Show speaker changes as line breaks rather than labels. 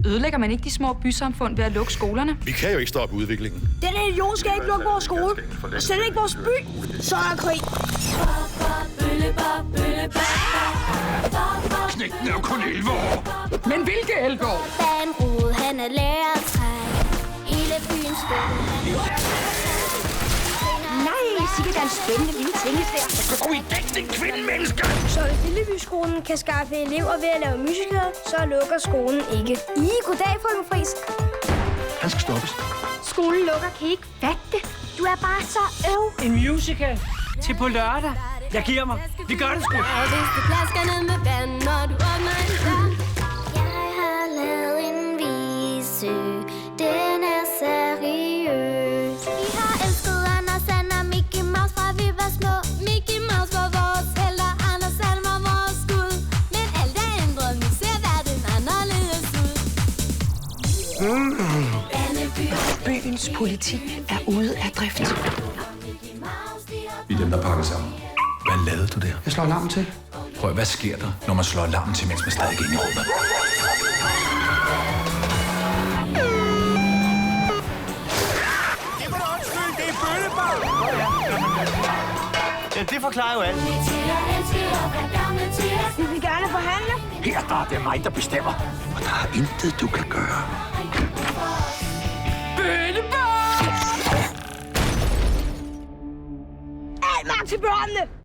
Ødelægger man ikke de små bysamfund ved at lukke skolerne?
Vi kan jo ikke stoppe udviklingen.
Den idiot skal ikke lukke vores skole. Slet ikke vores by. Så er der krig.
Knægten er jo kun 11 år.
Men hvilke 11 år?
Bandrud, han er lærertræk. Hele byen spiller.
Nej, sikkert der er en spændende lille ting der.
Så går I dæk, din kvindemenneske!
Så hvis Lillebyskolen kan skaffe elever ved at lave musicals, så lukker skolen ikke. Goddag, frøken Friis.
Han skal stoppes.
Skolen lukker, kan I ikke fatte det? Du er bare så øv.
En musical til på lørdag. Jeg giver mig. Vi gør det sgu.
Og hvis du plasker ned med vand, når du åbner en dør. Jeg har lavet en vise. Den er seriøs. Vi har elsket Anders Sand og Mickey Mouse fra vi var små. Mickey Mouse var vores held, og Anders Sand var vores skud. Men alt er ændret, nu ser verden anderledes ud.
Byens politi er ude af drift.
Vi er dem, der pakker sammen. Hvad lavede du der?
Jeg slår alarmen til.
Prøv, hvad sker der, når man slår alarmen til, mens man stadig er inde i rummet?
Ja, det forklarer jo alt.
Vi vil gerne forhandle.
Her der er det mig, der bestemmer. Og der er intet, du kan gøre.
Alt magt til børnene.